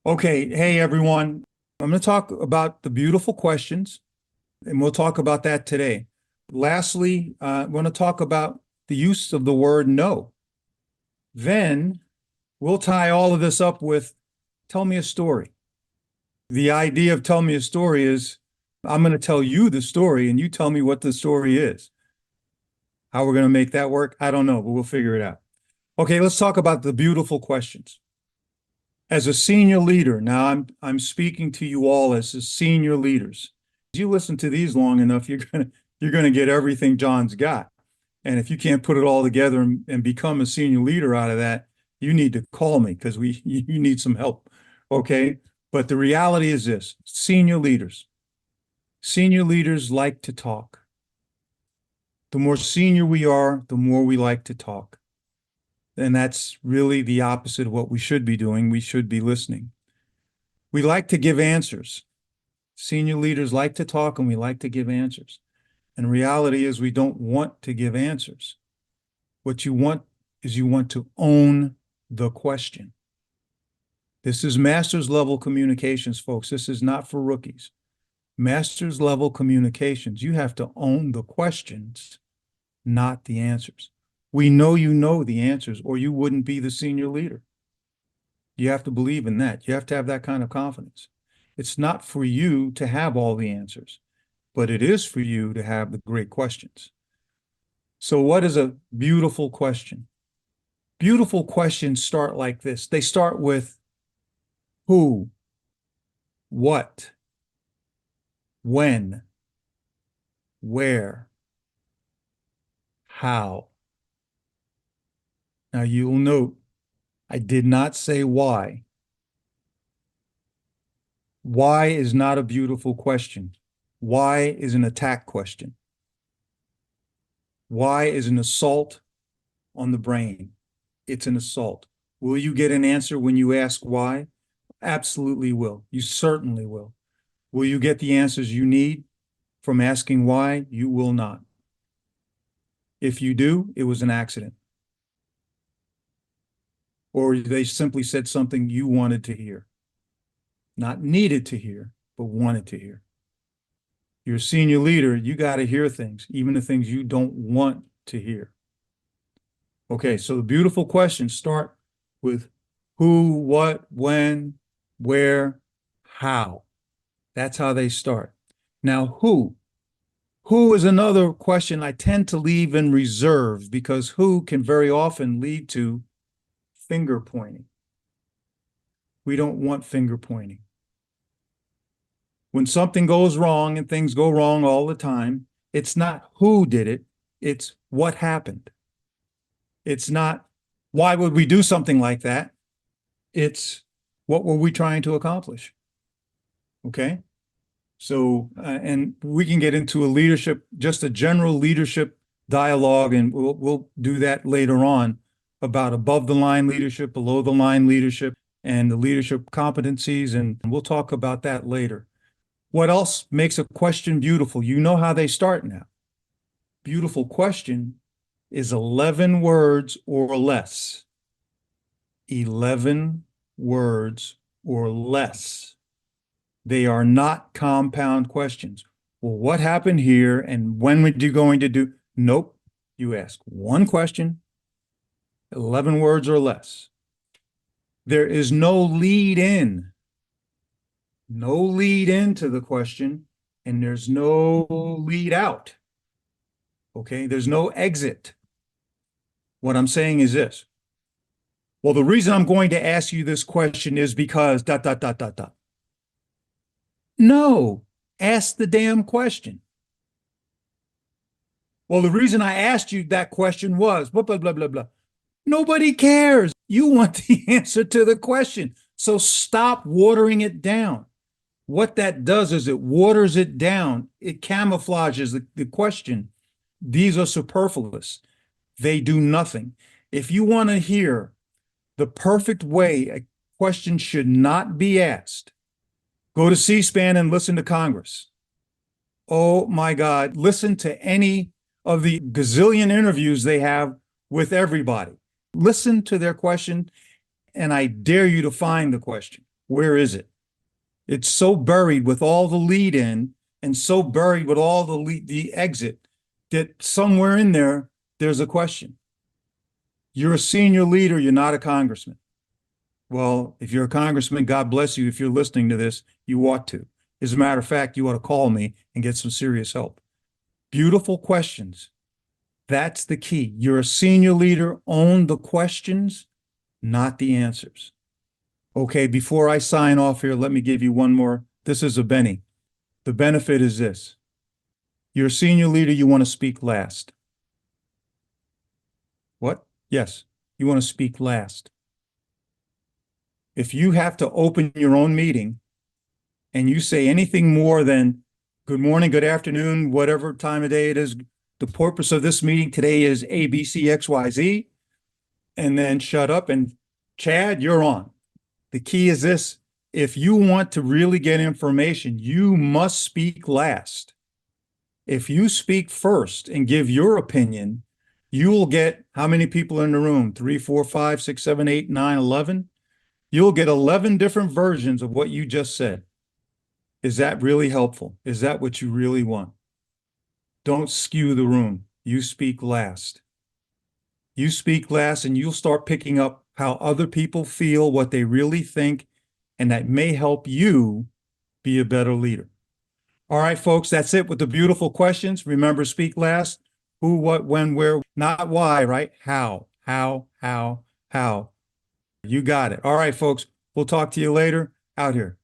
Okay, hey everyone. I'm going to talk about the beautiful questions, and we'll talk about that today. Lastly, I'm going to talk about the use of the word no. Then we'll tie all of this up with tell me a story. The idea of tell me a story is I'm going to tell you the story and you tell me what the story is. How we're going to make that work, I don't know, but we'll figure it out. Okay, let's talk about the beautiful questions. As a senior leader, now I'm speaking to you all as senior leaders. As you listen to these long enough, you're gonna get everything John's got. And if you can't put it all together and become a senior leader out of that, you need to call me because you need some help. Okay. But the reality is this: senior leaders like to talk. The more senior we are, the more we like to talk. And that's really the opposite of what we should be doing. We should be listening. We like to give answers. Senior leaders like to talk and we like to give answers. And reality is we don't want to give answers. What you want is you want to own the question. This is master's level communications, folks. This is not for rookies. Master's level communications, you have to own the questions, not the answers. We know you know the answers or you wouldn't be the senior leader. You have to believe in that. You have to have that kind of confidence. It's not for you to have all the answers, but it is for you to have the great questions. So what is a beautiful question? Beautiful questions start like this. They start with who, what, when, where, how. Now you'll note I did not say why. Why is not a beautiful question. Why is an attack question. Why is an assault on the brain. It's an assault. Will you get an answer when you ask why? Absolutely will. You certainly will. Will you get the answers you need from asking why? You will not. If you do, it was an accident. Or they simply said something you wanted to hear. Not needed to hear, but wanted to hear. You're a senior leader, you got to hear things, even the things you don't want to hear. Okay, so the beautiful questions start with who, what, when, where, how. That's how they start. Now, who? Who is another question I tend to leave in reserve because who can very often lead to finger pointing. We don't want finger pointing. When something goes wrong, and things go wrong all the time, it's not who did it, it's what happened. It's not why would we do something like that? It's what were we trying to accomplish? Okay. So, and we can get into a leadership, just a general leadership dialogue, and we'll do that later on about above the line leadership, below the line leadership, and the leadership competencies, and we'll talk about that later. What else makes a question beautiful? You know how they start now. Beautiful question is 11 words or less. 11 words or less. They are not compound questions. Well, what happened here and when were you going to do? Nope. You ask one question, 11 words or less. There is no lead in. No lead into the question, and there's no lead out. Okay, there's no exit. What I'm saying is this. Well, the reason I'm going to ask you this question is because ... No, ask the damn question. Well, the reason I asked you that question was blah, blah, blah, blah, blah. Nobody cares. You want the answer to the question. So stop watering it down. What that does is it waters it down. It camouflages the question. These are superfluous. They do nothing. If you want to hear the perfect way a question should not be asked, go to C-SPAN and listen to Congress. Oh my God, listen to any of the gazillion interviews they have with everybody. Listen to their question, and I dare you to find the question. Where is it? It's so buried with all the lead in and so buried with all the exit that somewhere in there, there's a question. You're a senior leader, you're not a congressman. Well, if you're a congressman, God bless you. If you're listening to this, you ought to. As a matter of fact, you ought to call me and get some serious help. Beautiful questions. That's the key. You're a senior leader, own the questions, not the answers. Okay, before I sign off here, let me give you one more. This is a Benny. The benefit is this. You're a senior leader, you want to speak last. What? Yes, you want to speak last. If you have to open your own meeting and you say anything more than good morning, good afternoon, whatever time of day it is, the purpose of this meeting today is A, B, C, X, Y, Z, and then shut up and Chad, you're on. The key is this. If you want to really get information, you must speak last. If you speak first and give your opinion, you will get how many people in the room? 3, 4, 5, 6, 7, 8, 9, 11. You'll get 11 different versions of what you just said. Is that really helpful? Is that what you really want? Don't skew the room. You speak last. You speak last and you'll start picking up how other people feel, what they really think, and that may help you be a better leader. All right, folks, that's it with the beautiful questions. Remember, speak last. Who, what, when, where, not why, right? How. You got it. All right, folks, we'll talk to you later. Out here.